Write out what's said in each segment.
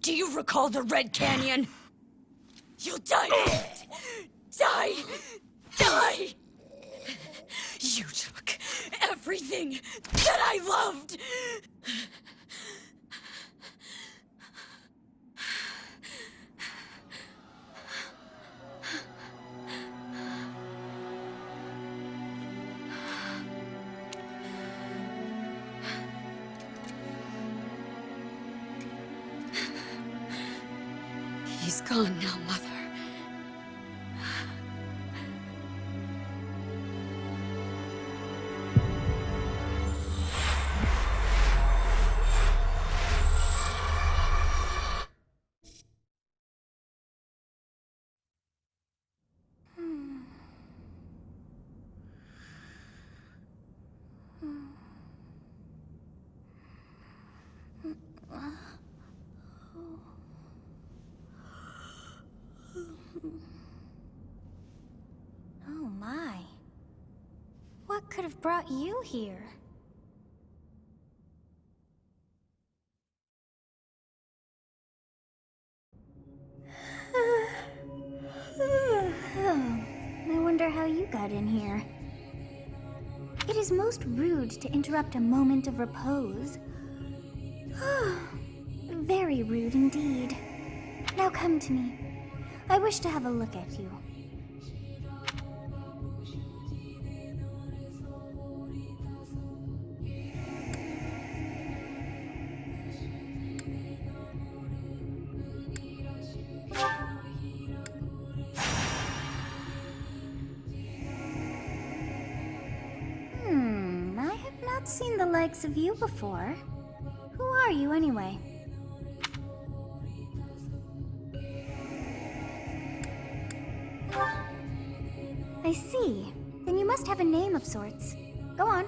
Do you recall the Red Canyon? You'll die in it! Die! Die! You took everything that I loved! He's gone now, Mother. Oh my. What could have brought you here? I wonder how you got in here. It is most rude to interrupt a moment of repose. Very rude indeed. Now come to me. I wish to have a look at you. I have not seen the likes of you before. Who are you anyway? I see. Then you must have a name of sorts. Go on.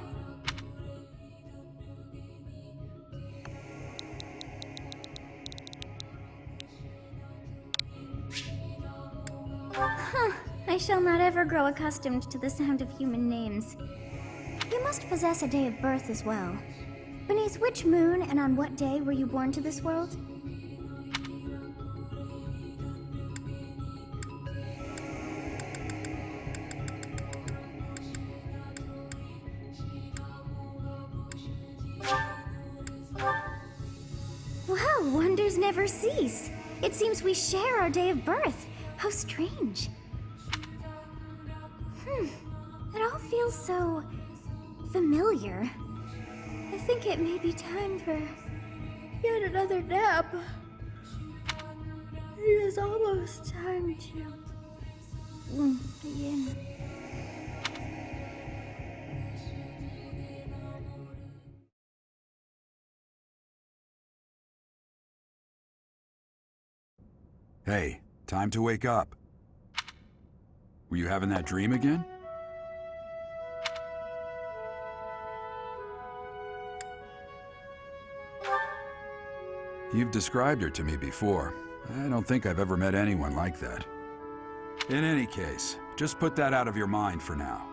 I shall not ever grow accustomed to the sound of human names. You must possess a day of birth as well. Beneath which moon and on what day were you born to this world? Well, wonders never cease. It seems we share our day of birth. How strange. It all feels so familiar. I think it may be time for yet another nap. It is almost time to begin. Hey, time to wake up. Were you having that dream again? You've described her to me before. I don't think I've ever met anyone like that. In any case, just put that out of your mind for now.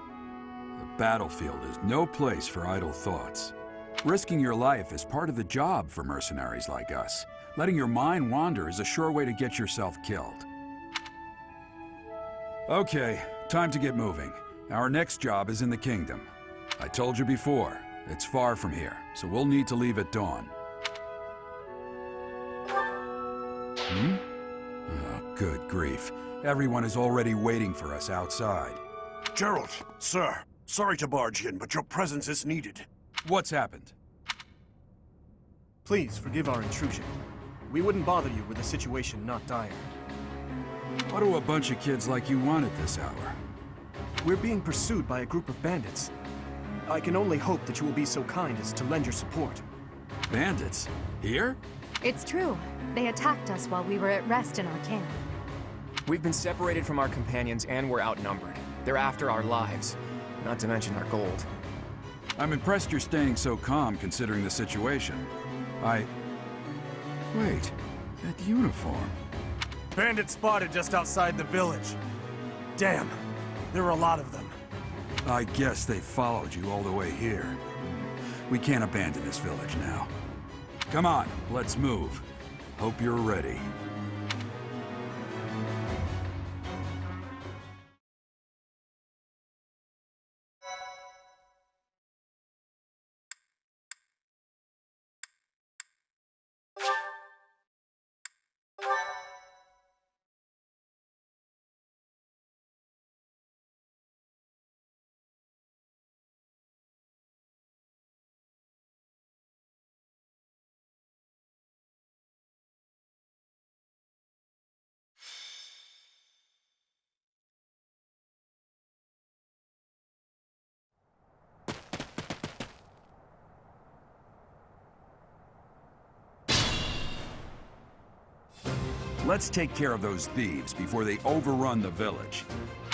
The battlefield is no place for idle thoughts. Risking your life is part of the job for mercenaries like us. Letting your mind wander is a sure way to get yourself killed. Okay, time to get moving. Our next job is in the kingdom. I told you before, it's far from here, so we'll need to leave at dawn. Oh, good grief. Everyone is already waiting for us outside. Gerald, sir, sorry to barge in, but your presence is needed. What's happened? Please forgive our intrusion. We wouldn't bother you were the situation not dire. What do a bunch of kids like you want at this hour? We're being pursued by a group of bandits. I can only hope that you will be so kind as to lend your support. Bandits? Here? It's true. They attacked us while we were at rest in our camp. We've been separated from our companions and we're outnumbered. They're after our lives, not to mention our gold. I'm impressed you're staying so calm considering the situation. Wait, that uniform. Bandits spotted just outside the village. Damn, there were a lot of them. I guess they followed you all the way here. We can't abandon this village now. Come on, let's move. Hope you're ready. Let's take care of those thieves before they overrun the village.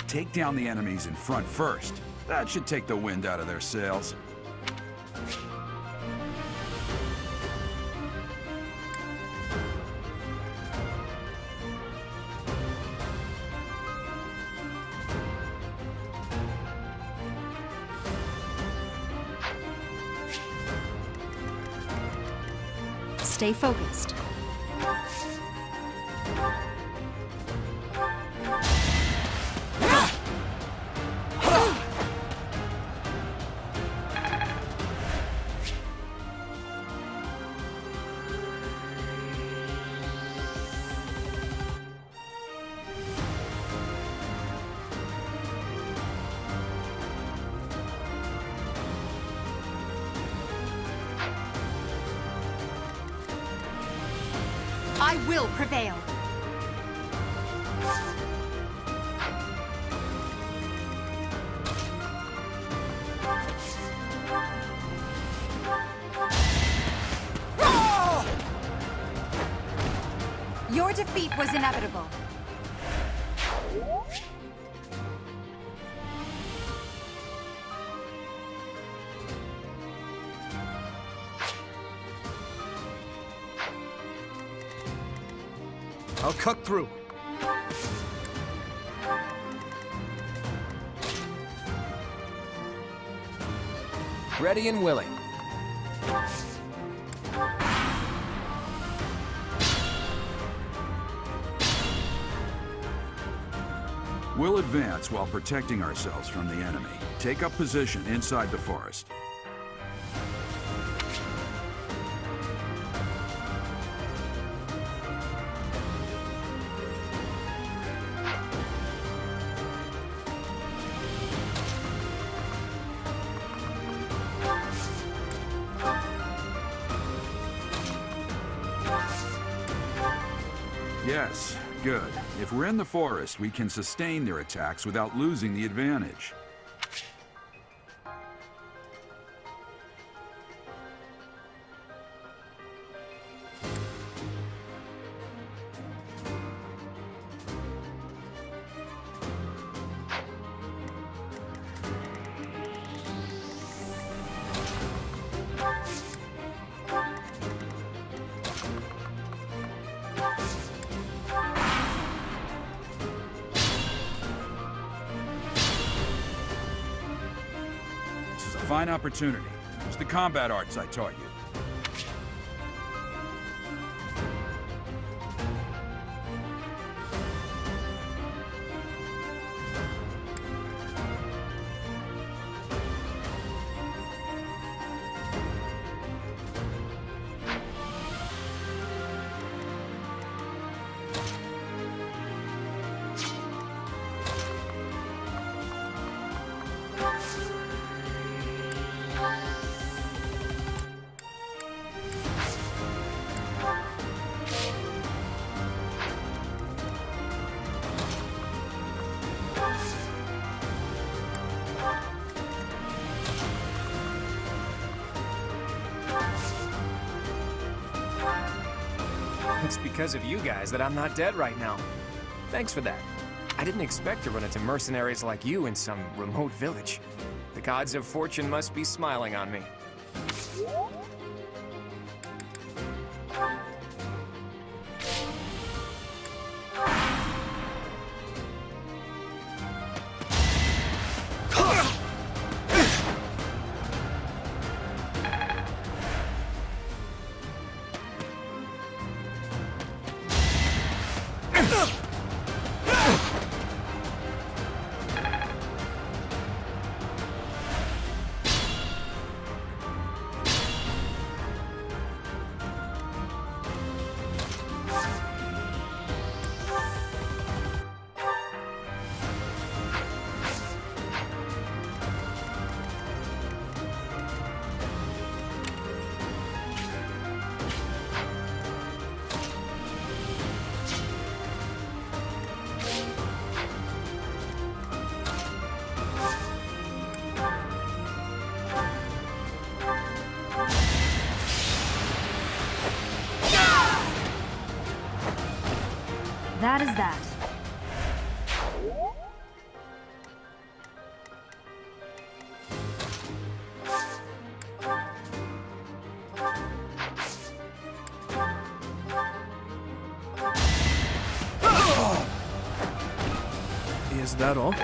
Take down the enemies in front first. That should take the wind out of their sails. Stay focused. I will prevail. Your defeat was inevitable. I'll cut through. Ready and willing. We'll advance while protecting ourselves from the enemy. Take up position inside the forest. Yes, good. If we're in the forest, we can sustain their attacks without losing the advantage. Fine opportunity. Use the combat arts I taught you. It's because of you guys that I'm not dead right now. Thanks for that. I didn't expect to run into mercenaries like you in some remote village. The gods of fortune must be smiling on me. That is that. Is that all?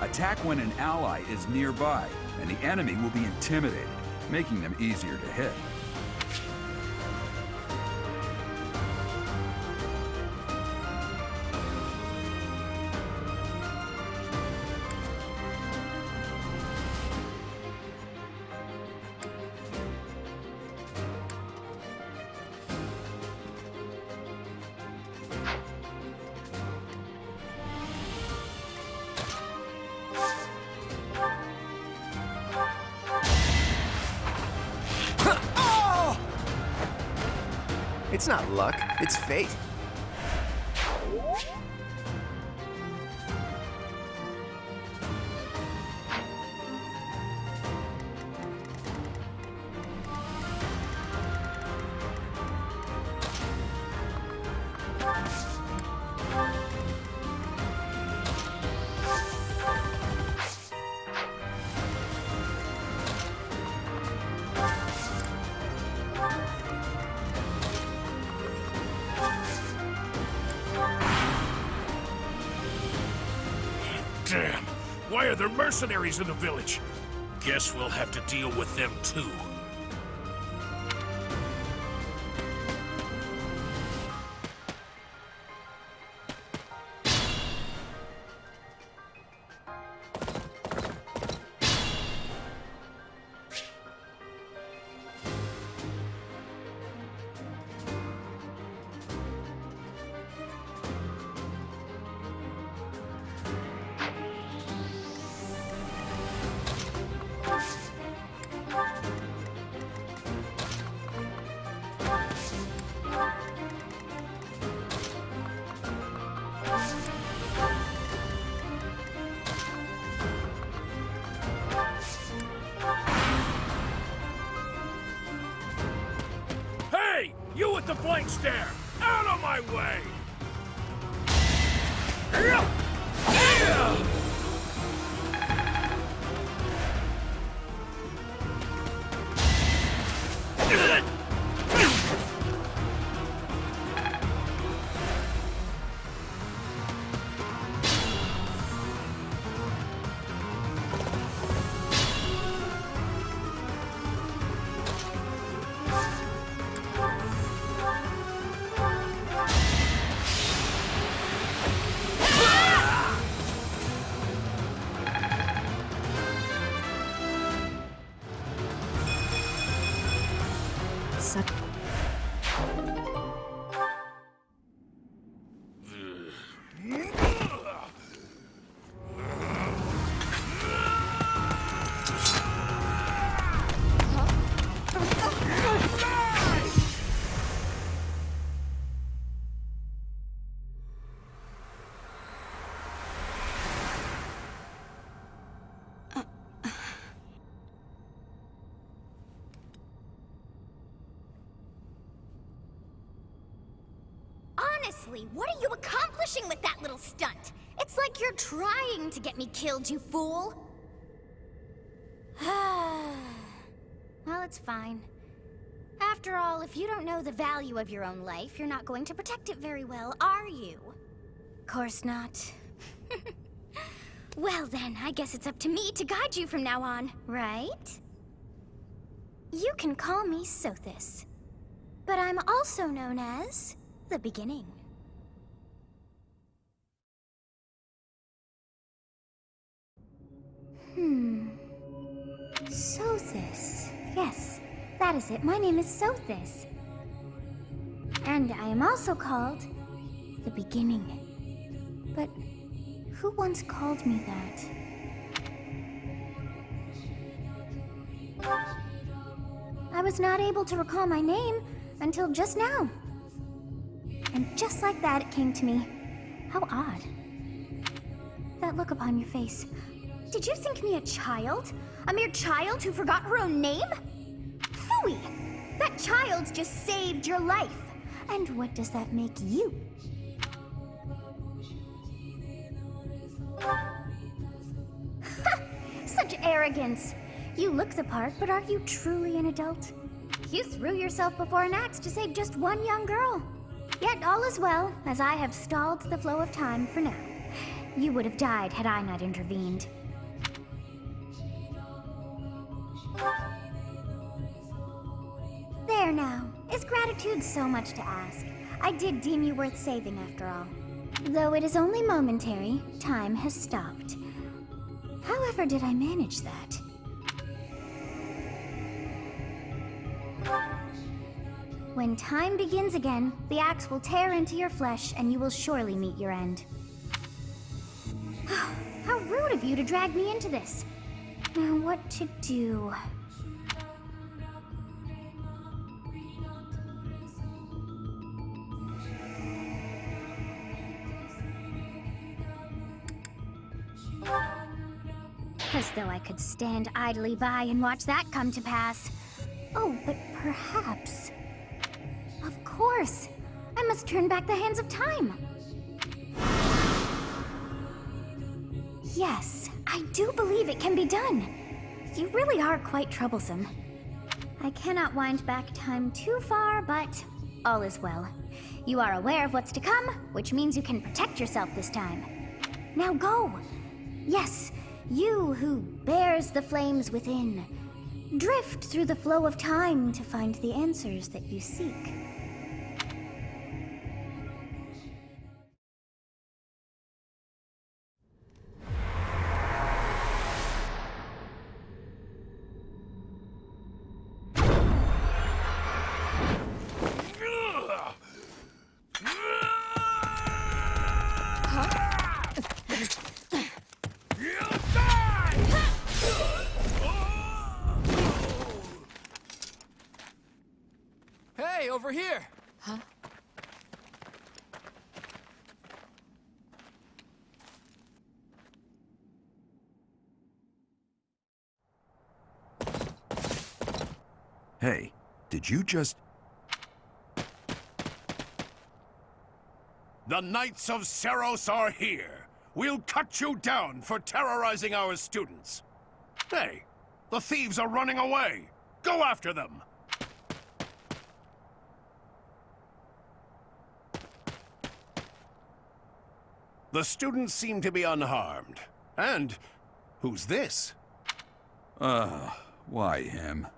Attack when an ally is nearby, and the enemy will be intimidated, making them easier to hit. It's not luck, it's fate. Damn! Why are there mercenaries in the village? Guess we'll have to deal with them too. with the flank stare! Out of my way! Honestly, what are you accomplishing with that little stunt? It's like you're trying to get me killed, you fool! Well, it's fine. After all, if you don't know the value of your own life, you're not going to protect it very well, are you? Course not. Well then, I guess it's up to me to guide you from now on, right? You can call me Sothis, but I'm also known as the Beginning. Sothis. Yes, that is it. My name is Sothis. And I am also called the Beginning. But who once called me that? I was not able to recall my name until just now. And just like that, it came to me. How odd. That look upon your face. Did you think me a child? A mere child who forgot her own name? Phooey! That child just saved your life. And what does that make you? Such arrogance! You look the part, but are you truly an adult? You threw yourself before an axe to save just one young girl. Yet all is well, as I have stalled the flow of time for now. You would have died had I not intervened. There now. Is gratitude so much to ask? I did deem you worth saving after all. Though it is only momentary, time has stopped. However did I manage that? When time begins again, the axe will tear into your flesh and you will surely meet your end. How rude of you to drag me into this. Now what to do? As though I could stand idly by and watch that come to pass. Oh, but perhaps... Of course! I must turn back the hands of time! Yes, I do believe it can be done. You really are quite troublesome. I cannot wind back time too far, but all is well. You are aware of what's to come, which means you can protect yourself this time. Now go! Yes, you who bears the flames within. Drift through the flow of time to find the answers that you seek. Over here! Huh? Hey, did you just... The Knights of Seiros are here. We'll cut you down for terrorizing our students. Hey, the thieves are running away. Go after them. The students seem to be unharmed. And who's this? Why him?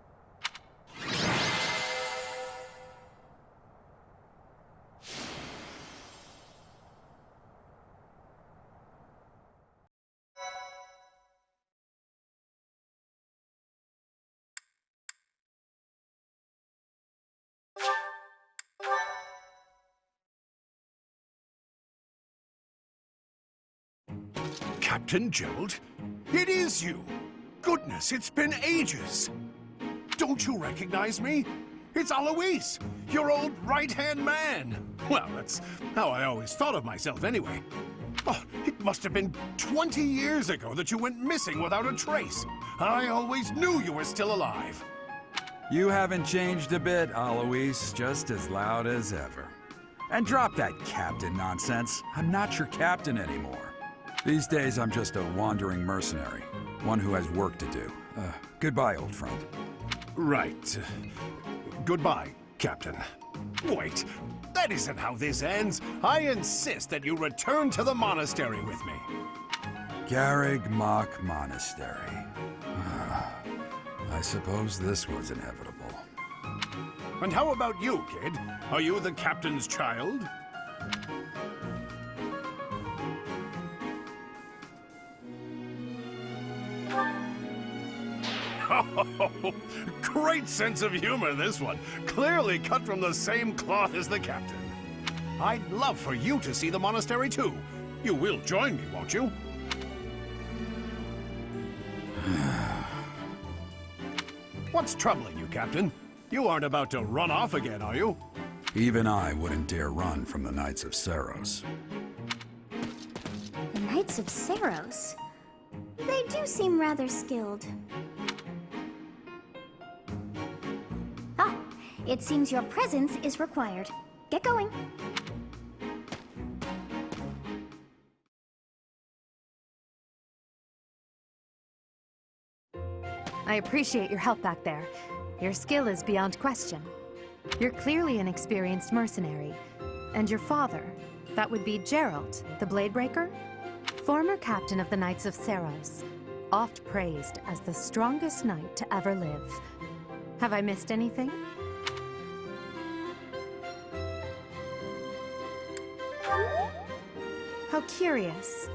Captain Gerald? It is you! Goodness, it's been ages! Don't you recognize me? It's Alois, your old right-hand man! Well, that's how I always thought of myself anyway. Oh, it must have been 20 years ago that you went missing without a trace. I always knew you were still alive. You haven't changed a bit, Alois. Just as loud as ever. And drop that captain nonsense. I'm not your captain anymore. These days, I'm just a wandering mercenary. One who has work to do. Goodbye, old friend. Right. Goodbye, Captain. Wait, that isn't how this ends. I insist that you return to the monastery with me. Garegg Mach Monastery. I suppose this was inevitable. And how about you, kid? Are you the captain's child? Oh, great sense of humor, this one. Clearly cut from the same cloth as the captain. I'd love for you to see the monastery, too. You will join me, won't you? What's troubling you, Captain? You aren't about to run off again, are you? Even I wouldn't dare run from the Knights of Seiros. The Knights of Seiros? They do seem rather skilled. Ah, it seems your presence is required. Get going. I appreciate your help back there. Your skill is beyond question. You're clearly an experienced mercenary. And your father, that would be Gerald, the Bladebreaker? Former captain of the Knights of Seiros, oft praised as the strongest knight to ever live. Have I missed anything? How curious.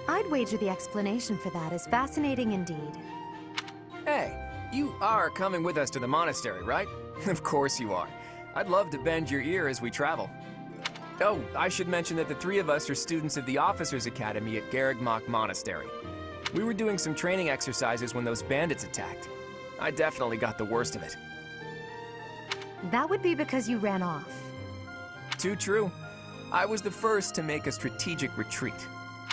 I'd wager the explanation for that is fascinating indeed. Hey, you are coming with us to the monastery, right? Of course you are. I'd love to bend your ear as we travel. Oh, I should mention that the three of us are students of the Officers' Academy at Garegg Mach Monastery. We were doing some training exercises when those bandits attacked. I definitely got the worst of it. That would be because you ran off. Too true. I was the first to make a strategic retreat.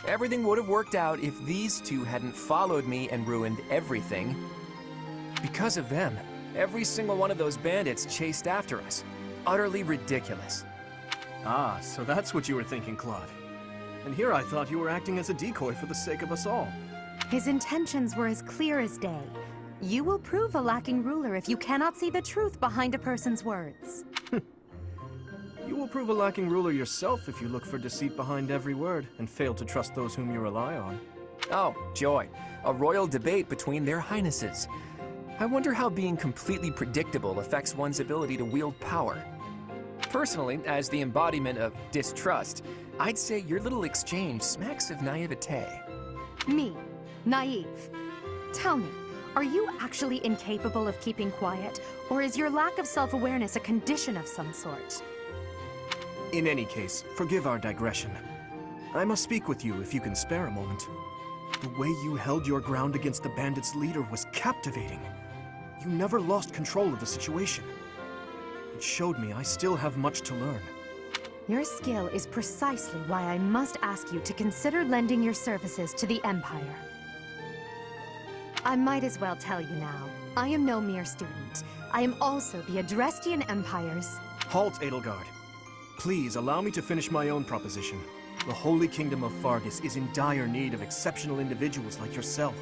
Everything would have worked out if these two hadn't followed me and ruined everything. Because of them, every single one of those bandits chased after us. Utterly ridiculous. Ah, so that's what you were thinking, Claude. And here I thought you were acting as a decoy for the sake of us all. His intentions were as clear as day. You will prove a lacking ruler if you cannot see the truth behind a person's words. You will prove a lacking ruler yourself if you look for deceit behind every word and fail to trust those whom you rely on. Oh, joy. A royal debate between their highnesses. I wonder how being completely predictable affects one's ability to wield power. Personally, as the embodiment of distrust, I'd say your little exchange smacks of naivete. Me, naive. Tell me, are you actually incapable of keeping quiet, or is your lack of self-awareness a condition of some sort? In any case, forgive our digression. I must speak with you if you can spare a moment. The way you held your ground against the bandits' leader was captivating. You never lost control of the situation. It showed me I still have much to learn. Your skill is precisely why I must ask you to consider lending your services to the Empire. I might as well tell you now. I am no mere student. I am also the Adrestian Empire's... Halt, Edelgard. Please allow me to finish my own proposition. The Holy Kingdom of Faerghus is in dire need of exceptional individuals like yourself.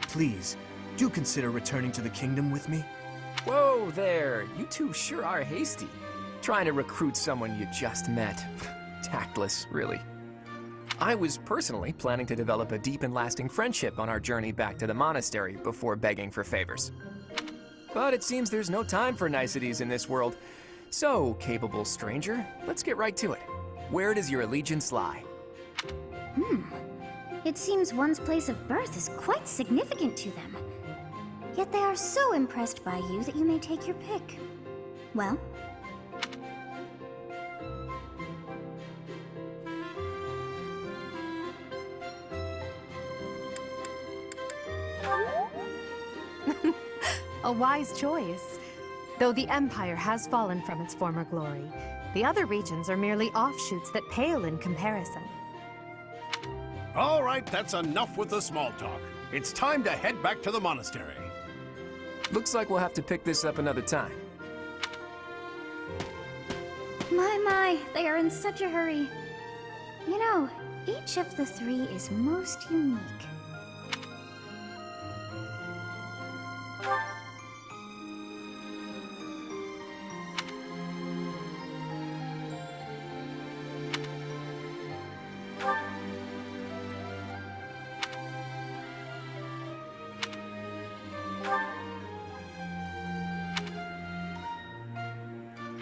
Please, do consider returning to the kingdom with me. Whoa there, you two sure are hasty. Trying to recruit someone you just met. Tactless, really. I was personally planning to develop a deep and lasting friendship on our journey back to the monastery before begging for favors. But it seems there's no time for niceties in this world. So, capable stranger, let's get right to it. Where does your allegiance lie? It seems one's place of birth is quite significant to them. Yet they are so impressed by you that you may take your pick. Well? A wise choice. Though the Empire has fallen from its former glory, the other regions are merely offshoots that pale in comparison. All right, that's enough with the small talk. It's time to head back to the monastery. Looks like we'll have to pick this up another time. My, they are in such a hurry. You know, each of the three is most unique.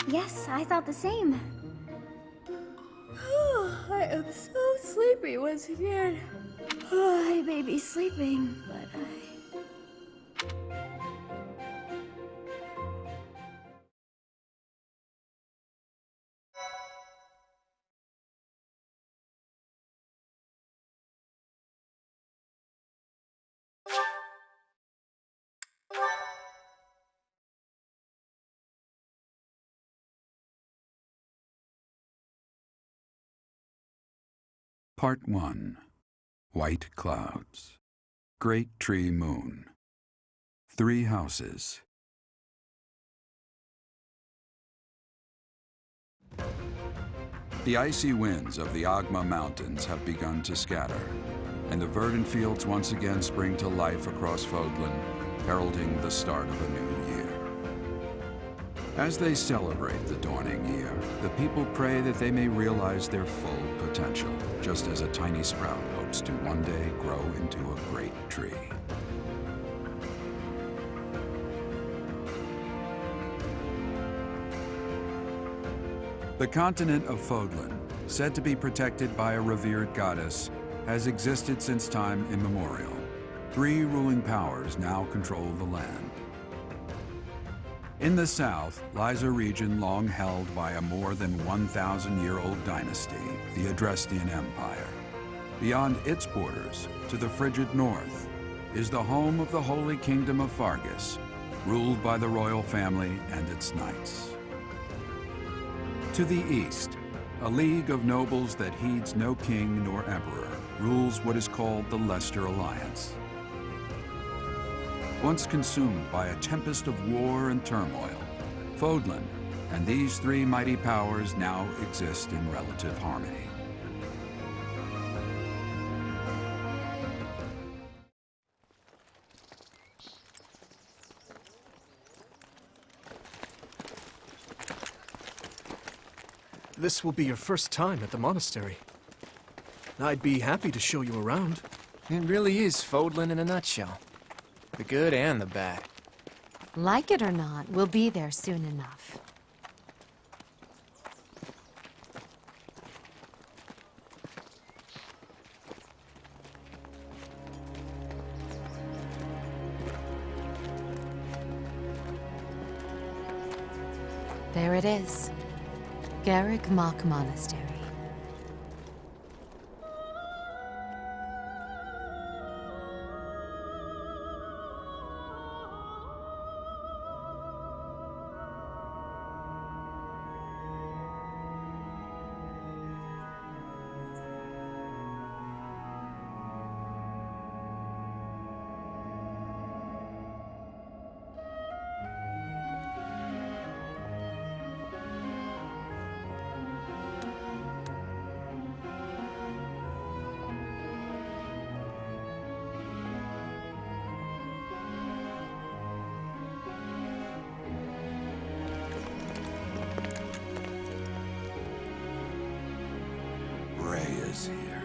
Yes, I thought the same. I am so sleepy once again. I may be sleeping, but Part 1. White Clouds. Great Tree Moon. 3 houses. The icy winds of the Agma Mountains have begun to scatter, and the verdant fields once again spring to life across Fódlan, heralding the start of a new year. As they celebrate the dawning year, the people pray that they may realize their full potential, just as a tiny sprout hopes to one day grow into a great tree. The continent of Fódlan, said to be protected by a revered goddess, has existed since time immemorial. 3 ruling powers now control the land. In the south lies a region long held by a more than 1,000-year-old dynasty, the Adrestian Empire. Beyond its borders, to the frigid north, is the home of the Holy Kingdom of Faerghus, ruled by the royal family and its knights. To the east, a league of nobles that heeds no king nor emperor rules what is called the Leicester Alliance. Once consumed by a tempest of war and turmoil, Fódlan and these 3 mighty powers now exist in relative harmony. This will be your first time at the monastery. I'd be happy to show you around. It really is Fódlan in a nutshell. The good and the bad. Like it or not, we'll be there soon enough. There it is. Garegg Mach Monastery. is here.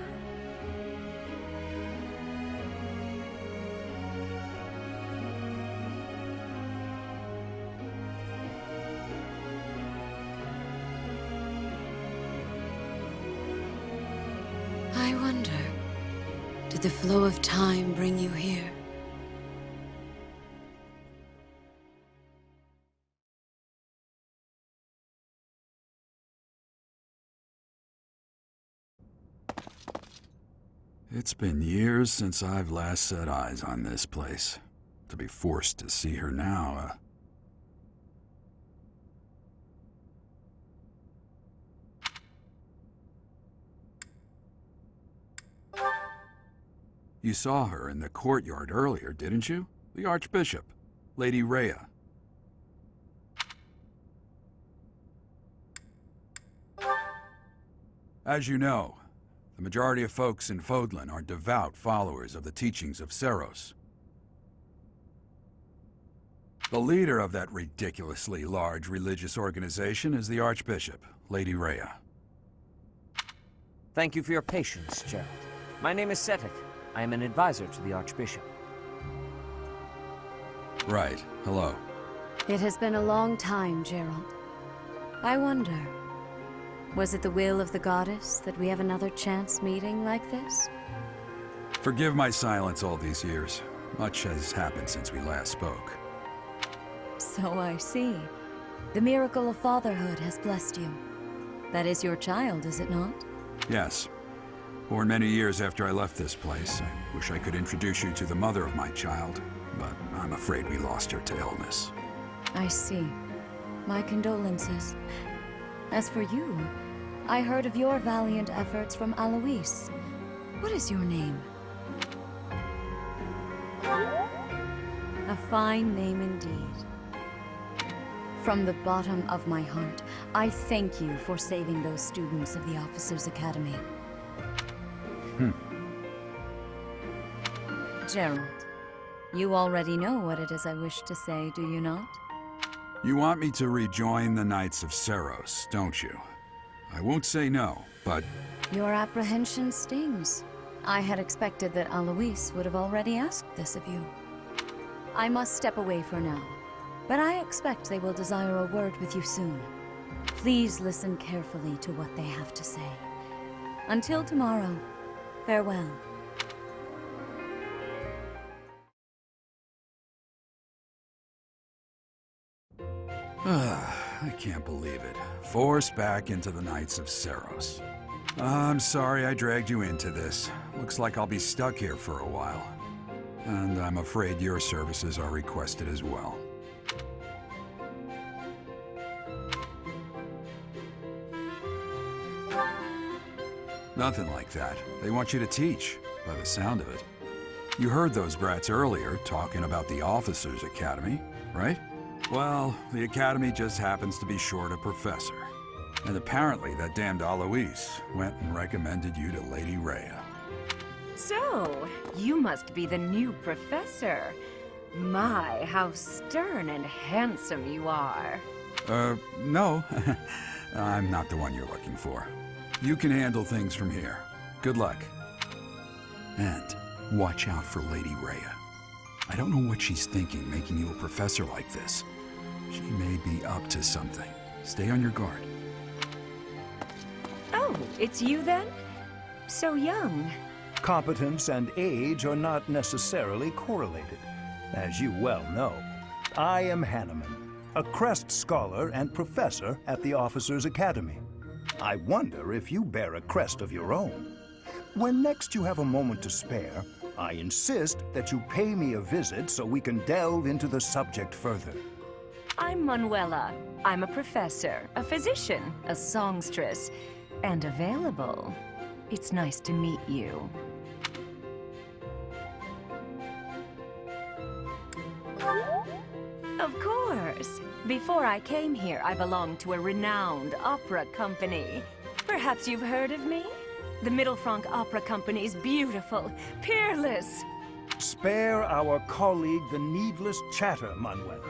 I wonder, did the flow of time bring you here? It's been years since I've last set eyes on this place. To be forced to see her now, You saw her in the courtyard earlier, didn't you? The Archbishop, Lady Rhea. As you know, the majority of folks in Fódlan are devout followers of the teachings of Seiros. The leader of that ridiculously large religious organization is the Archbishop, Lady Rhea. Thank you for your patience, Gerald. My name is Sothis. I am an advisor to the Archbishop. Right. Hello. It has been a long time, Gerald. I wonder, was it the will of the goddess that we have another chance meeting like this? Forgive my silence all these years. Much has happened since we last spoke. So I see. The miracle of fatherhood has blessed you. That is your child, is it not? Yes. Born many years after I left this place. I wish I could introduce you to the mother of my child, but I'm afraid we lost her to illness. I see. My condolences. As for you, I heard of your valiant efforts from Alois. What is your name? A fine name indeed. From the bottom of my heart, I thank you for saving those students of the Officers' Academy. Gerald, you already know what it is I wish to say, do you not? You want me to rejoin the Knights of Seiros, don't you? I won't say no, but... Your apprehension stings. I had expected that Alois would have already asked this of you. I must step away for now, but I expect they will desire a word with you soon. Please listen carefully to what they have to say. Until tomorrow, farewell. I can't believe it. Forced back into the Knights of Seiros. I'm sorry I dragged you into this. Looks like I'll be stuck here for a while. And I'm afraid your services are requested as well. Nothing like that. They want you to teach, by the sound of it. You heard those brats earlier talking about the Officers' Academy, right? Well, the Academy just happens to be short a professor. And apparently that damned Alois went and recommended you to Lady Rhea. So, you must be the new professor. My, how stern and handsome you are. No. I'm not the one you're looking for. You can handle things from here. Good luck. And watch out for Lady Rhea. I don't know what she's thinking making you a professor like this. She may be up to something. Stay on your guard. Oh, it's you then? So young. Competence and age are not necessarily correlated. As you well know, I am Hanneman, a Crest scholar and professor at the Officers' Academy. I wonder if you bear a crest of your own. When next you have a moment to spare, I insist that you pay me a visit so we can delve into the subject further. I'm Manuela. I'm a professor, a physician, a songstress, and available. It's nice to meet you. Of course. Before I came here, I belonged to a renowned opera company. Perhaps you've heard of me? The Middlefranc Opera Company's beautiful, peerless. Spare our colleague the needless chatter, Manuela.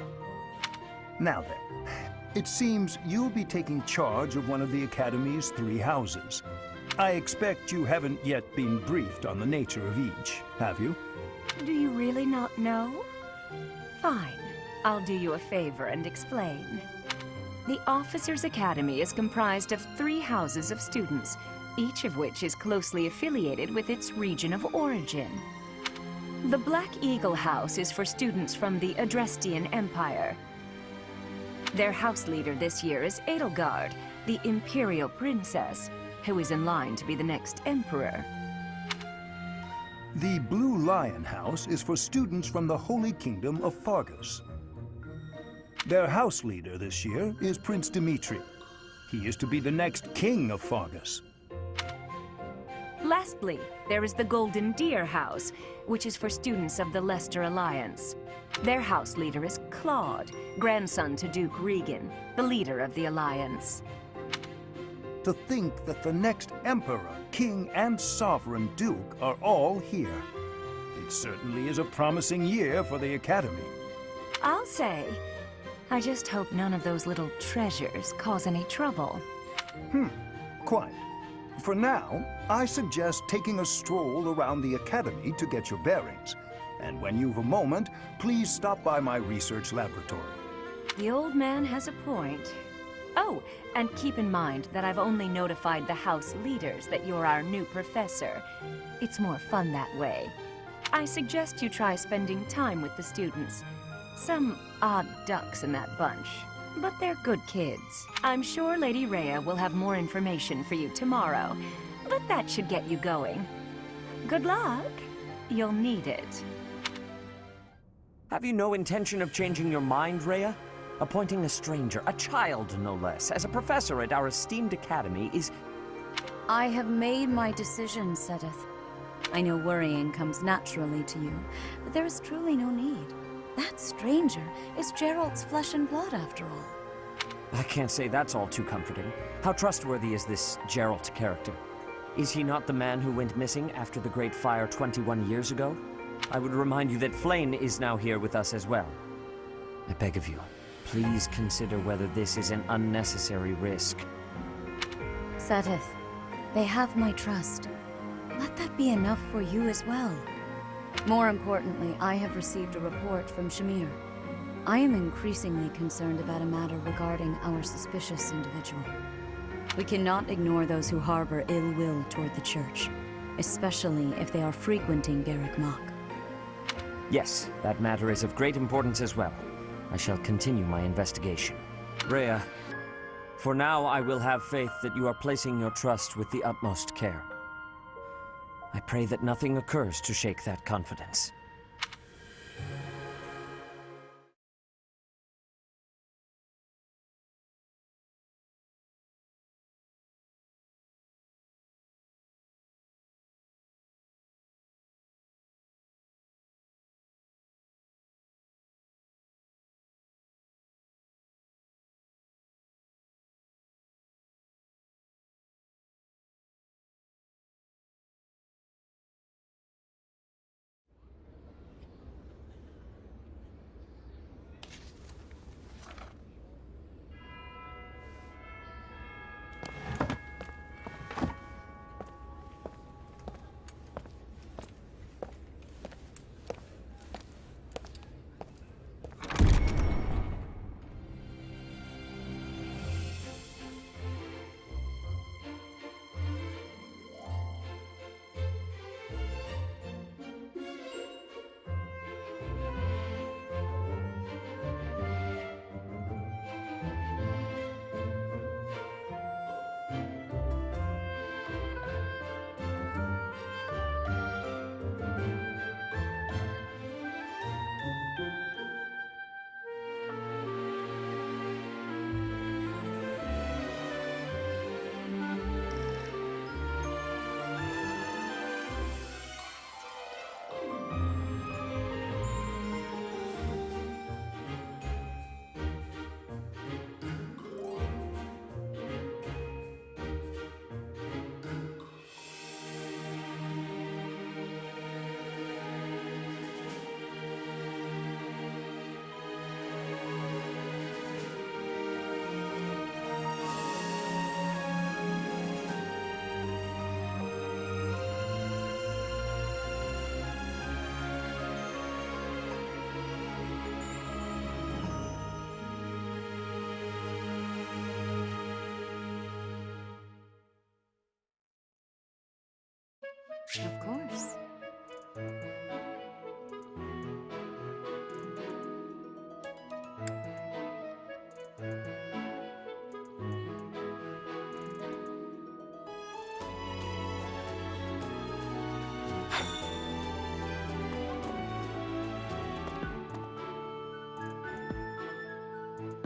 Now then, it seems you'll be taking charge of one of the Academy's 3 houses. I expect you haven't yet been briefed on the nature of each, have you? Do you really not know? Fine. I'll do you a favor and explain. The Officers' Academy is comprised of 3 houses of students, each of which is closely affiliated with its region of origin. The Black Eagle House is for students from the Adrestian Empire. Their house leader this year is Edelgard, the Imperial Princess, who is in line to be the next Emperor. The Blue Lion House is for students from the Holy Kingdom of Faerghus. Their house leader this year is Prince Dimitri. He is to be the next king of Faerghus. Lastly, there is the Golden Deer House, which is for students of the Leicester Alliance. Their house leader is Claude, grandson to Duke Regan, the leader of the Alliance. To think that the next Emperor, King, and Sovereign Duke are all here. It certainly is a promising year for the Academy. I'll say, I just hope none of those little treasures cause any trouble. Quite. For now, I suggest taking a stroll around the Academy to get your bearings. And when you've a moment, please stop by my research laboratory. The old man has a point. Oh, and keep in mind that I've only notified the house leaders that you're our new professor. It's more fun that way. I suggest you try spending time with the students. Some odd ducks in that bunch, but they're good kids. I'm sure Lady Rhea will have more information for you tomorrow, but that should get you going. Good luck. You'll need it. Have you no intention of changing your mind, Rhea? Appointing a stranger, a child no less, as a professor at our esteemed academy is... I have made my decision, Sothis. I know worrying comes naturally to you, but there is truly no need. That stranger is Geralt's flesh and blood, after all. I can't say that's all too comforting. How trustworthy is this Jeralt character? Is he not the man who went missing after the Great Fire 21 years ago? I would remind you that Flayn is now here with us as well. I beg of you, please consider whether this is an unnecessary risk. Sothis, they have my trust. Let that be enough for you as well. More importantly, I have received a report from Shamir. I am increasingly concerned about a matter regarding our suspicious individual. We cannot ignore those who harbor ill will toward the Church, especially if they are frequenting Garegg Mach. Yes, that matter is of great importance as well. I shall continue my investigation. Rhea, for now I will have faith that you are placing your trust with the utmost care. I pray that nothing occurs to shake that confidence. Of course.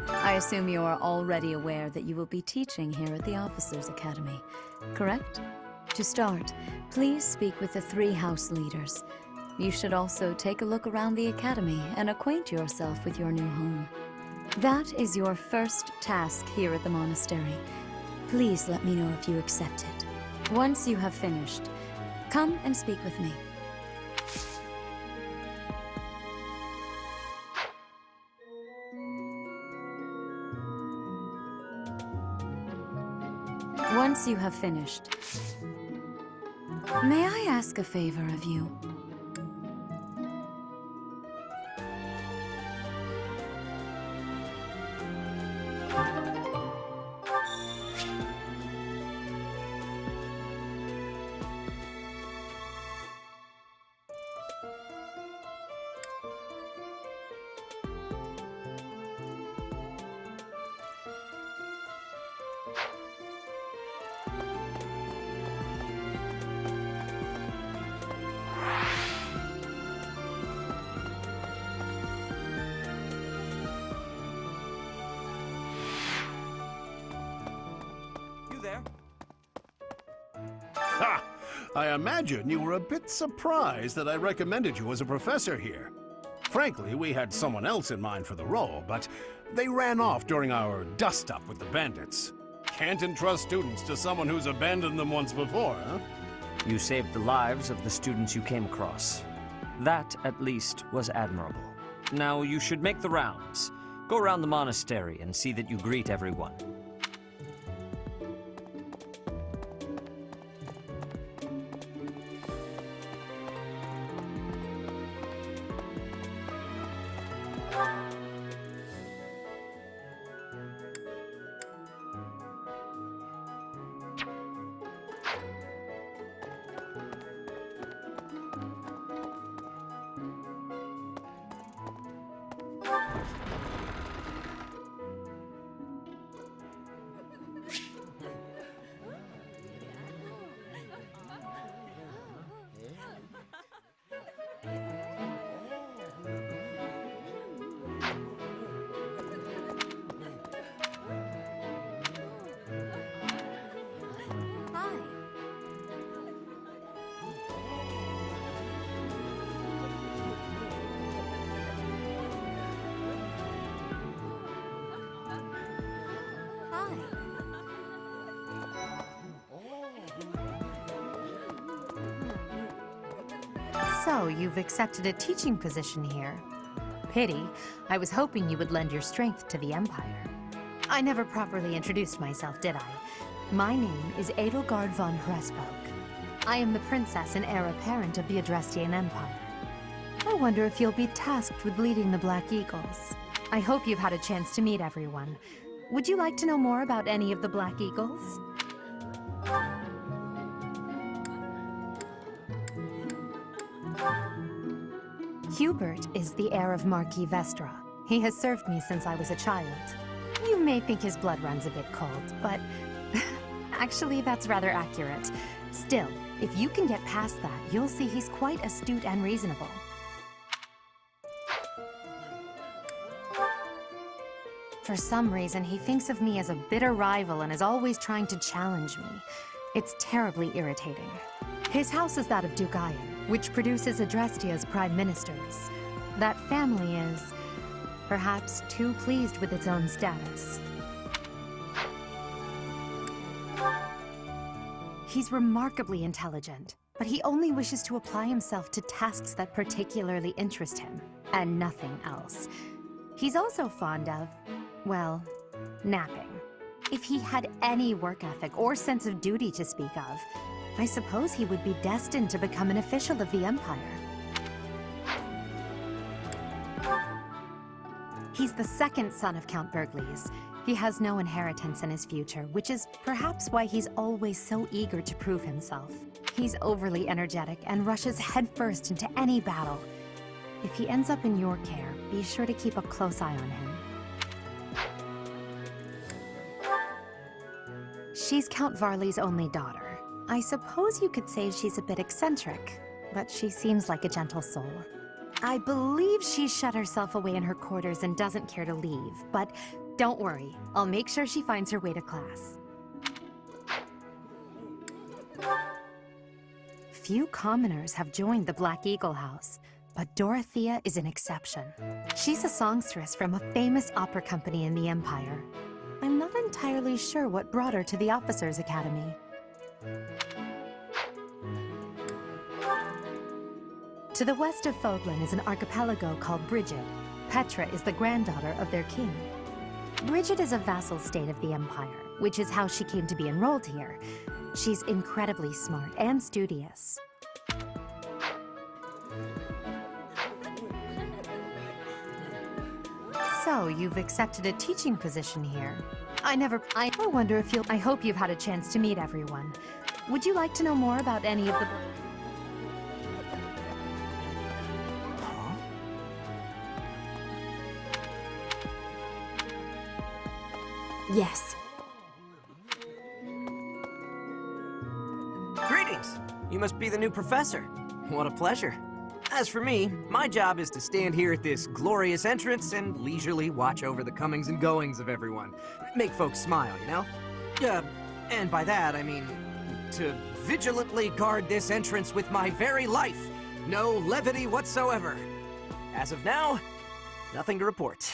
I assume you are already aware that you will be teaching here at the Officers' Academy, correct? To start, please speak with the 3 house leaders. You should also take a look around the academy and acquaint yourself with your new home. That is your first task here at the monastery. Please let me know if you accept it. Once you have finished, come and speak with me. Once you have finished, may I ask a favor of you? Ha! I imagine you were a bit surprised that I recommended you as a professor here. Frankly, we had someone else in mind for the role, but they ran off during our dust-up with the bandits. Can't entrust students to someone who's abandoned them once before, huh? You saved the lives of the students you came across. That, at least, was admirable. Now you should make the rounds. Go around the monastery and see that you greet everyone. So, you've accepted a teaching position here. Pity. I was hoping you would lend your strength to the Empire. I never properly introduced myself, did I? My name is Edelgard von Hresburg. I am the princess and heir apparent of the Adrestian Empire. I wonder if you'll be tasked with leading the Black Eagles. I hope you've had a chance to meet everyone. Would you like to know more about any of the Black Eagles? Hubert is the heir of Marquis Vestra. He has served me since I was a child. You may think his blood runs a bit cold, but actually that's rather accurate. Still, if you can get past that, you'll see he's quite astute and reasonable. For some reason, he thinks of me as a bitter rival and is always trying to challenge me. It's terribly irritating. His house is that of Duke Iron, which produces Adrestia's prime ministers. That family is, perhaps, too pleased with its own status. He's remarkably intelligent, but he only wishes to apply himself to tasks that particularly interest him, and nothing else. He's also fond of, well, napping. If he had any work ethic or sense of duty to speak of, I suppose he would be destined to become an official of the Empire. He's the second son of Count Bergliez. He has no inheritance in his future, which is perhaps why he's always so eager to prove himself. He's overly energetic and rushes headfirst into any battle. If he ends up in your care, be sure to keep a close eye on him. She's Count Varley's only daughter. I suppose you could say she's a bit eccentric, but she seems like a gentle soul. I believe she's shut herself away in her quarters and doesn't care to leave, but don't worry, I'll make sure she finds her way to class. Few commoners have joined the Black Eagle House, but Dorothea is an exception. She's a songstress from a famous opera company in the Empire. I'm not entirely sure what brought her to the Officers' Academy. To the west of Fódlan is an archipelago called Brigid. Petra is the granddaughter of their king. Brigid is a vassal state of the Empire, which is how she came to be enrolled here. She's incredibly smart and studious. So, you've accepted a teaching position here. I wonder if I hope you've had a chance to meet everyone. Would you like to know more about any of the... Yes. Greetings! You must be the new professor. What a pleasure. As for me, my job is to stand here at this glorious entrance and leisurely watch over the comings and goings of everyone. Make folks smile, you know? And by that, I mean to vigilantly guard this entrance with my very life. No levity whatsoever. As of now, nothing to report.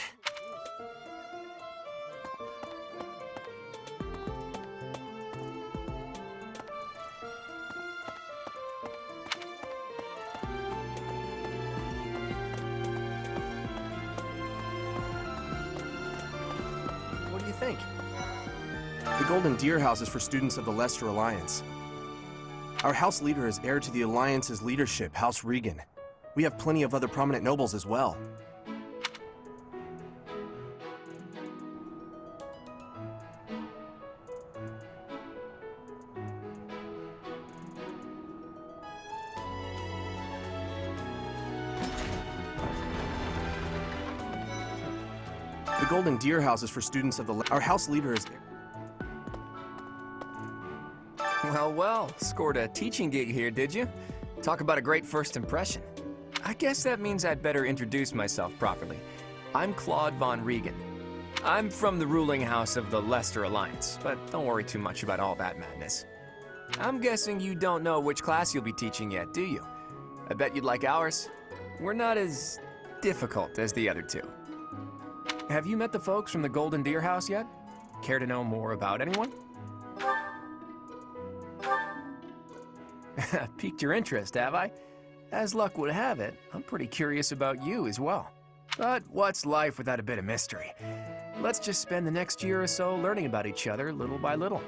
Think. The Golden Deer House is for students of the Leicester Alliance. Our house leader is heir to the Alliance's leadership, House Regan. We have plenty of other prominent nobles as well. The Golden Deer House is for students of the... Our house leader is... Well, well, scored a teaching gig here, did you? Talk about a great first impression. I guess that means I'd better introduce myself properly. I'm Claude von Regan. I'm from the ruling house of the Leicester Alliance, but don't worry too much about all that madness. I'm guessing you don't know which class you'll be teaching yet, do you? I bet you'd like ours. We're not as difficult as the other two. Have you met the folks from the Golden Deer House yet? Care to know more about anyone? Piqued your interest, have I? As luck would have it, I'm pretty curious about you as well. But what's life without a bit of mystery? Let's just spend the next year or so learning about each other little by little.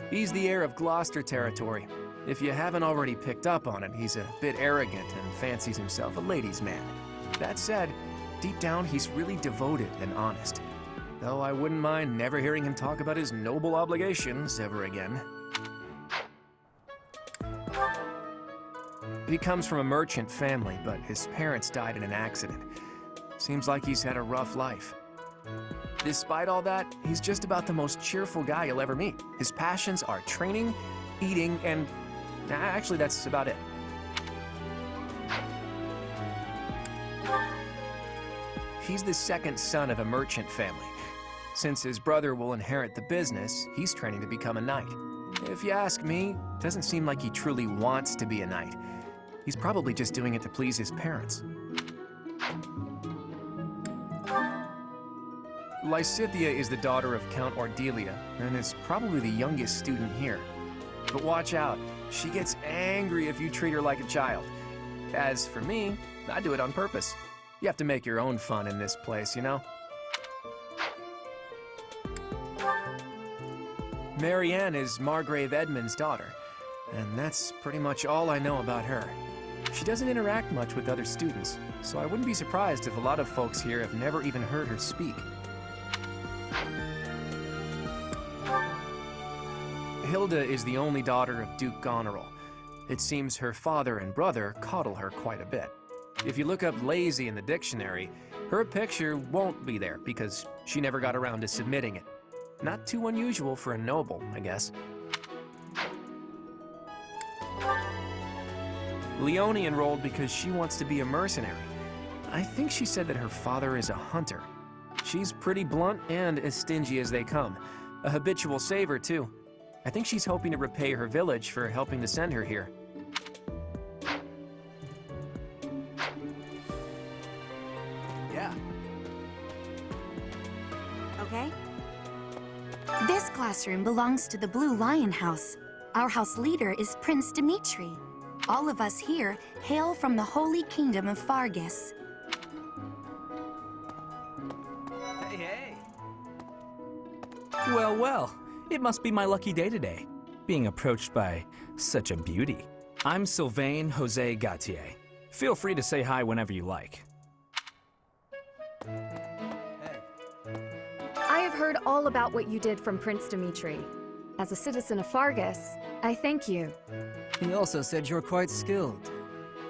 He's the heir of Gloucester territory. If you haven't already picked up on it, he's a bit arrogant and fancies himself a ladies' man. That said, deep down he's really devoted and honest. Though I wouldn't mind never hearing him talk about his noble obligations ever again. He comes from a merchant family, but his parents died in an accident. Seems like he's had a rough life. Despite all that, he's just about the most cheerful guy you'll ever meet. His passions are training, eating, and... actually, that's about it. He's the second son of a merchant family. Since his brother will inherit the business, he's training to become a knight. If you ask me, it doesn't seem like he truly wants to be a knight. He's probably just doing it to please his parents. Lysithea is the daughter of Count Ordelia, and is probably the youngest student here. But watch out, she gets angry if you treat her like a child. As for me, I do it on purpose. You have to make your own fun in this place, you know? Marianne is Margrave Edmund's daughter, and that's pretty much all I know about her. She doesn't interact much with other students, so I wouldn't be surprised if a lot of folks here have never even heard her speak. Hilda is the only daughter of Duke Goneril. It seems her father and brother coddle her quite a bit. If you look up lazy in the dictionary, her picture won't be there because she never got around to submitting it. Not too unusual for a noble, I guess. Leone enrolled because she wants to be a mercenary. I think she said that her father is a hunter. She's pretty blunt and as stingy as they come. A habitual saver, too. I think she's hoping to repay her village for helping to send her here. Yeah. Okay. This classroom belongs to the Blue Lion House. Our house leader is Prince Dimitri. All of us here hail from the Holy Kingdom of Faerghus. Hey, hey. Well, well. It must be my lucky day today, being approached by such a beauty. I'm Sylvain Jose Gautier. Feel free to say hi whenever you like. I have heard all about what you did from Prince Dimitri. As a citizen of Faerghus, I thank you. He also said you're quite skilled.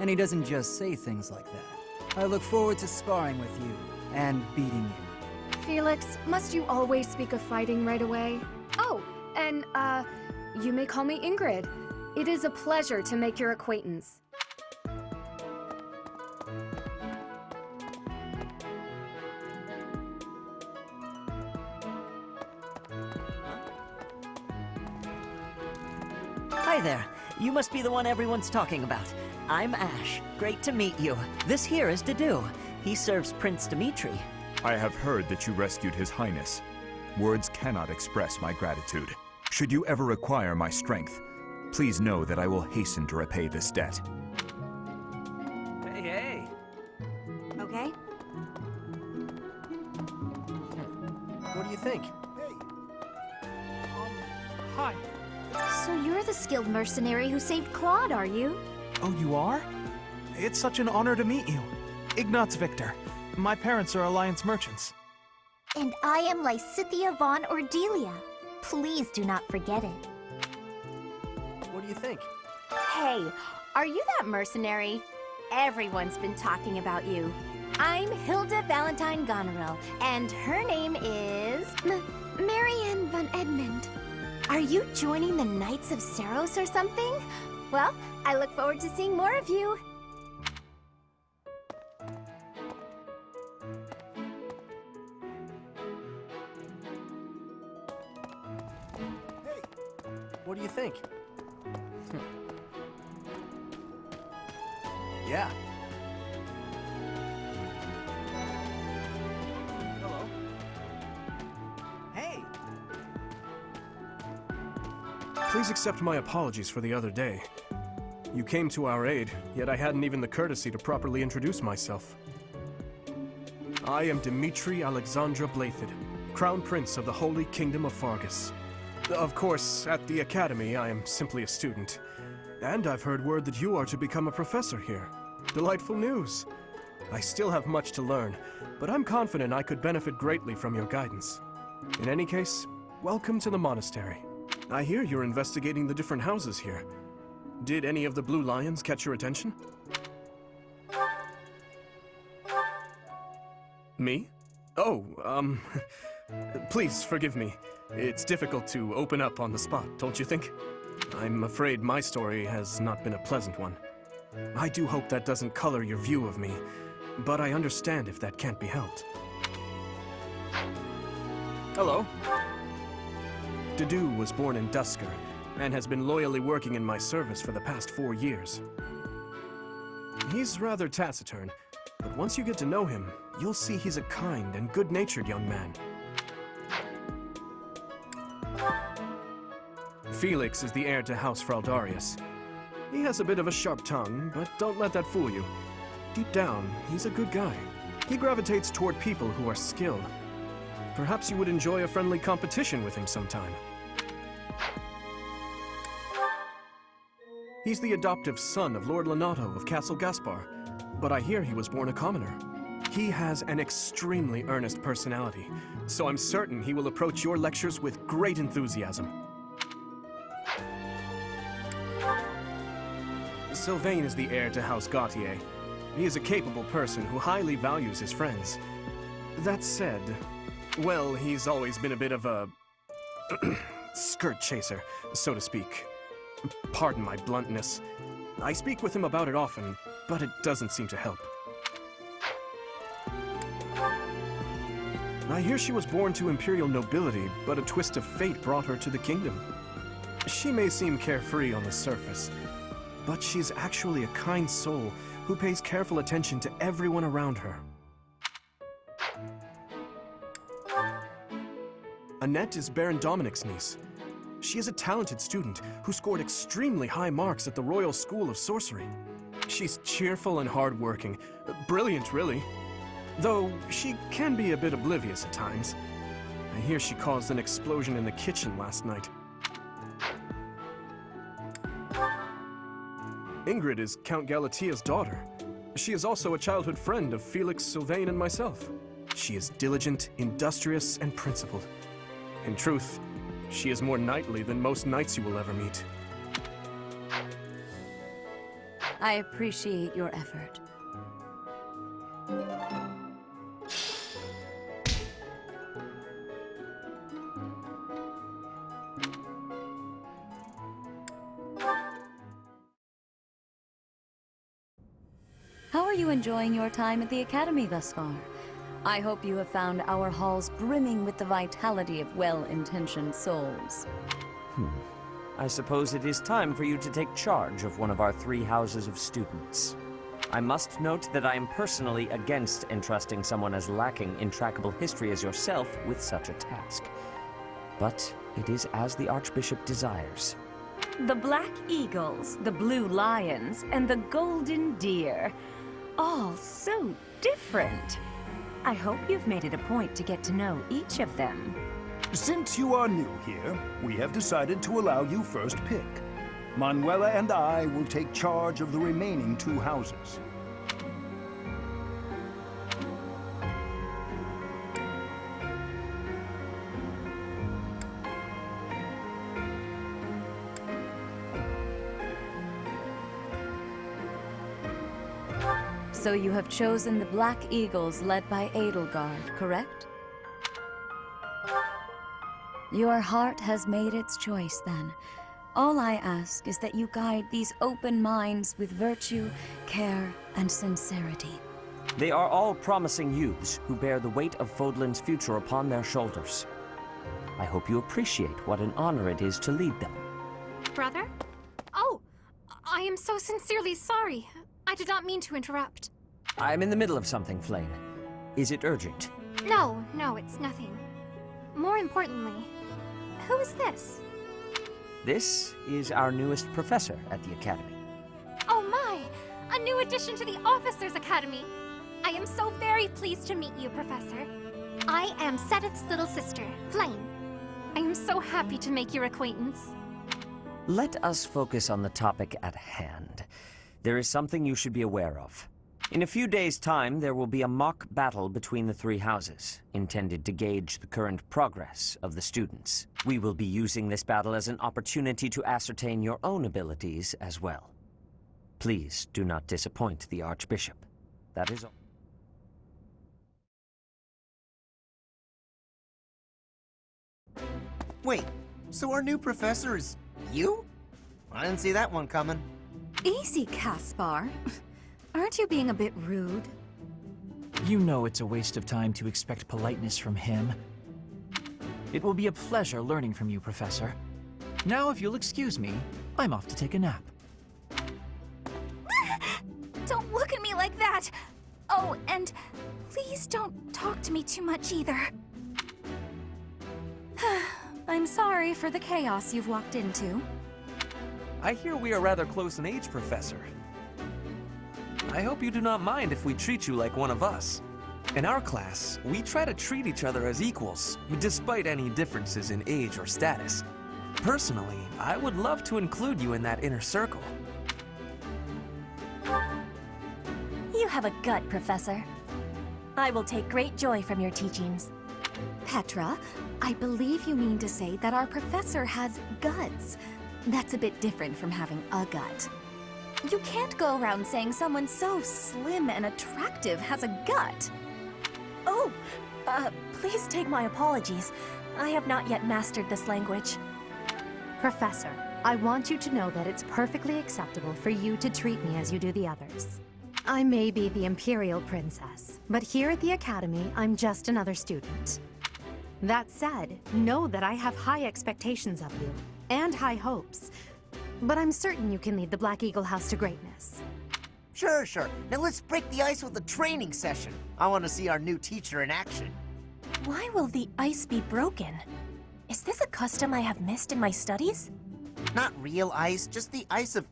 And he doesn't just say things like that. I look forward to sparring with you and beating you. Felix, must you always speak of fighting right away? Oh, and, you may call me Ingrid. It is a pleasure to make your acquaintance. Hi there. You must be the one everyone's talking about. I'm Ash. Great to meet you. This here is Dedu. He serves Prince Dimitri. I have heard that you rescued His Highness. Words cannot express my gratitude. Should you ever require my strength, please know that I will hasten to repay this debt. Hey, hey. Okay. What do you think? Hi. So you're the skilled mercenary who saved Claude, are you? Oh, you are? It's such an honor to meet you. Ignatz Victor. My parents are Alliance merchants. And I am Lysithia von Ordelia. Please do not forget it. What do you think? Hey, are you that mercenary? Everyone's been talking about you. I'm Hilda Valentine Goneril, and her name is... Marianne von Edmund. Are you joining the Knights of Seiros or something? Well, I look forward to seeing more of you. What do you think? Yeah. Hello. Hey! Please accept my apologies for the other day. You came to our aid, yet I hadn't even the courtesy to properly introduce myself. I am Dimitri Alexandra Blythed, Crown Prince of the Holy Kingdom of Faerghus. Of course, at the Academy, I am simply a student. And I've heard word that you are to become a professor here. Delightful news. I still have much to learn, but I'm confident I could benefit greatly from your guidance. In any case, welcome to the monastery. I hear you're investigating the different houses here. Did any of the Blue Lions catch your attention? Me? Oh, please forgive me. It's difficult to open up on the spot, don't you think? I'm afraid my story has not been a pleasant one. I do hope that doesn't color your view of me, but I understand if that can't be helped. Hello. Dedu was born in Dusker, and has been loyally working in my service for the past 4 years. He's rather taciturn, but once you get to know him, you'll see he's a kind and good-natured young man. Felix is the heir to House Fraldarius. He has a bit of a sharp tongue, but don't let that fool you. Deep down, he's a good guy. He gravitates toward people who are skilled. Perhaps you would enjoy a friendly competition with him sometime. He's the adoptive son of Lord Lenato of Castle Gaspar, but I hear he was born a commoner. He has an extremely earnest personality, so I'm certain he will approach your lectures with great enthusiasm. Sylvain is the heir to House Gautier. He is a capable person who highly values his friends. That said, well, he's always been a bit of a skirt chaser, so to speak. Pardon my bluntness. I speak with him about it often, but it doesn't seem to help. I hear she was born to imperial nobility, but a twist of fate brought her to the kingdom. She may seem carefree on the surface, but she's actually a kind soul who pays careful attention to everyone around her. Annette is Baron Dominic's niece. She is a talented student who scored extremely high marks at the Royal School of Sorcery. She's cheerful and hardworking. Brilliant, really. Though she can be a bit oblivious at times. I hear she caused an explosion in the kitchen last night. Ingrid is Count Galatia's daughter. She is also a childhood friend of Felix, Sylvain, and myself. She is diligent, industrious, and principled. In truth, she is more knightly than most knights you will ever meet. I appreciate your effort. How are you enjoying your time at the Academy thus far? I hope you have found our halls brimming with the vitality of well-intentioned souls. I suppose it is time for you to take charge of one of our 3 houses of students. I must note that I am personally against entrusting someone as lacking in trackable history as yourself with such a task. But it is as the Archbishop desires. The Black Eagles, the Blue Lions, and the Golden Deer. All so different. I hope you've made it a point to get to know each of them. Since you are new here, we have decided to allow you first pick. Manuela and I will take charge of the remaining 2 houses. So you have chosen the Black Eagles led by Edelgard, correct? Your heart has made its choice, then. All I ask is that you guide these open minds with virtue, care, and sincerity. They are all promising youths who bear the weight of Fódlan's future upon their shoulders. I hope you appreciate what an honor it is to lead them. Brother? Oh, I am so sincerely sorry. I did not mean to interrupt. I'm in the middle of something, Flane. Is it urgent? No, it's nothing. More importantly, who is this? This is our newest professor at the Academy. Oh my! A new addition to the Officers' Academy! I am so very pleased to meet you, Professor. I am Sothis' little sister, Flane. I am so happy to make your acquaintance. Let us focus on the topic at hand. There is something you should be aware of. In a few days' time, there will be a mock battle between the 3 houses, intended to gauge the current progress of the students. We will be using this battle as an opportunity to ascertain your own abilities as well. Please do not disappoint the Archbishop. That is all. Wait, so our new professor is you? I didn't see that one coming. Easy, Caspar. Aren't you being a bit rude? You know it's a waste of time to expect politeness from him. It will be a pleasure learning from you, Professor. Now, if you'll excuse me, I'm off to take a nap. Don't look at me like that! Oh, and please don't talk to me too much either. I'm sorry for the chaos you've walked into. I hear we are rather close in age, Professor. I hope you do not mind if we treat you like one of us. In our class, we try to treat each other as equals, despite any differences in age or status. Personally, I would love to include you in that inner circle. You have a gut, Professor. I will take great joy from your teachings. Petra, I believe you mean to say that our professor has guts. That's a bit different from having a gut. You can't go around saying someone so slim and attractive has a gut. Oh, please take my apologies. I have not yet mastered this language. Professor, I want you to know that it's perfectly acceptable for you to treat me as you do the others. I may be the Imperial Princess, but here at the Academy, I'm just another student. That said, know that I have high expectations of you, and high hopes. But I'm certain you can lead the Black Eagle House to greatness. Sure. Now let's break the ice with a training session. I want to see our new teacher in action. Why will the ice be broken? Is this a custom I have missed in my studies? Not real ice, just the ice of,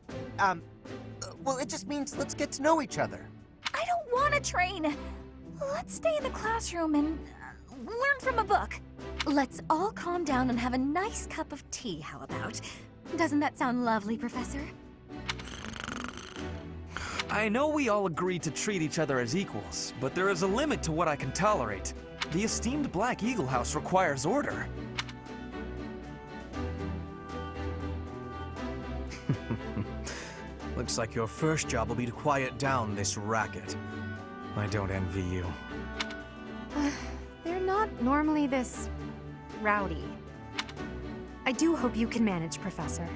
well, it just means let's get to know each other. I don't want to train. Let's stay in the classroom and learn from a book. Let's all calm down and have a nice cup of tea, how about? Doesn't that sound lovely, Professor? I know we all agreed to treat each other as equals, but there is a limit to what I can tolerate. The esteemed Black Eagle House requires order. Looks like your first job will be to quiet down this racket. I don't envy you. They're not normally this rowdy. I do hope you can manage, Professor.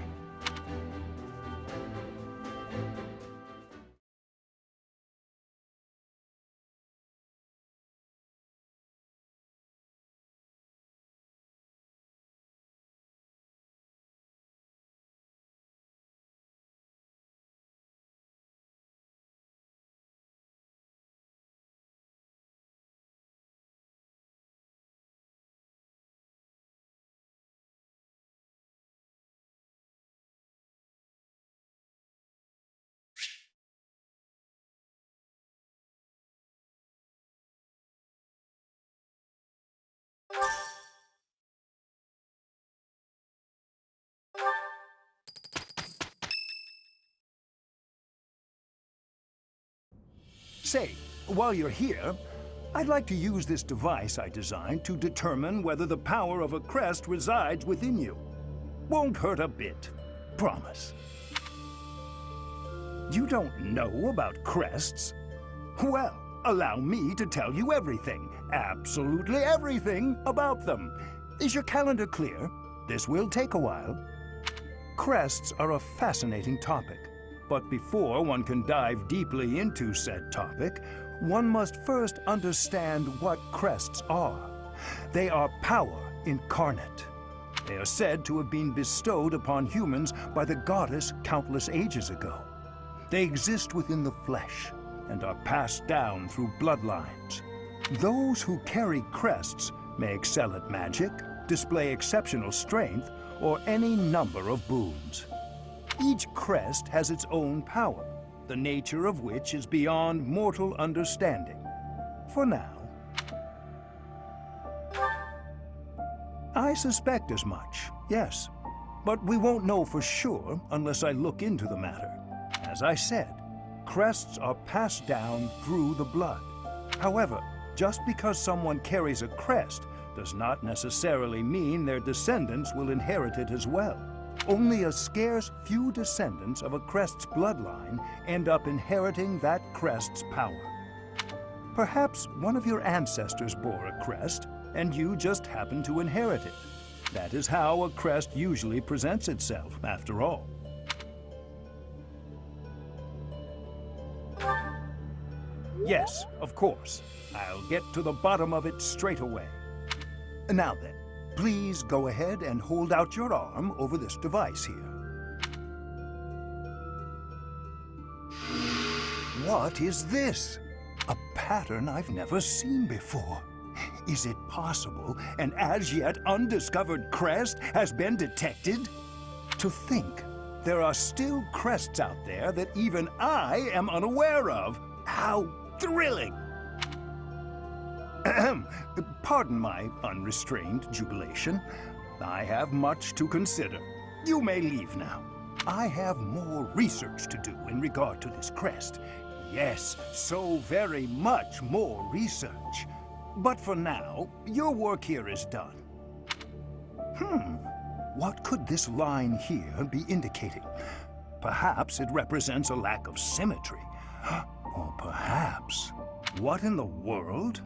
Say, while you're here, I'd like to use this device I designed to determine whether the power of a crest resides within you. Won't hurt a bit. Promise. You don't know about crests? Well, allow me to tell you everything, absolutely everything about them. Is your calendar clear? This will take a while. Crests are a fascinating topic. But before one can dive deeply into said topic, one must first understand what crests are. They are power incarnate. They are said to have been bestowed upon humans by the goddess countless ages ago. They exist within the flesh and are passed down through bloodlines. Those who carry crests may excel at magic, display exceptional strength, or any number of boons. Each crest has its own power, the nature of which is beyond mortal understanding. For now. I suspect as much, yes. But we won't know for sure unless I look into the matter. As I said, crests are passed down through the blood. However, just because someone carries a crest does not necessarily mean their descendants will inherit it as well. Only a scarce few descendants of a crest's bloodline end up inheriting that crest's power. Perhaps one of your ancestors bore a crest, and you just happen to inherit it. That is how a crest usually presents itself, after all. Yes, of course. I'll get to the bottom of it straight away. Now then, please go ahead and hold out your arm over this device here. What is this? A pattern I've never seen before. Is it possible an as yet undiscovered crest has been detected? To think, there are still crests out there that even I am unaware of. How thrilling! Pardon my unrestrained jubilation. I have much to consider. You may leave now. I have more research to do in regard to this crest. Yes, so very much more research. But for now, your work here is done. What could this line here be indicating? Perhaps it represents a lack of symmetry. Or perhaps... What in the world?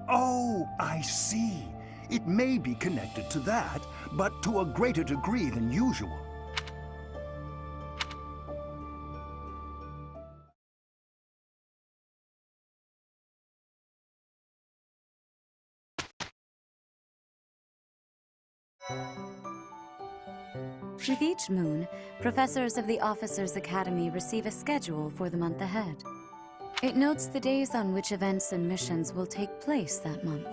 Oh, I see. It may be connected to that, but to a greater degree than usual. With each moon, professors of the Officers' Academy receive a schedule for the month ahead. It notes the days on which events and missions will take place that month.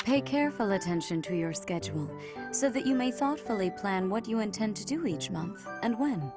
Pay careful attention to your schedule, so that you may thoughtfully plan what you intend to do each month and when.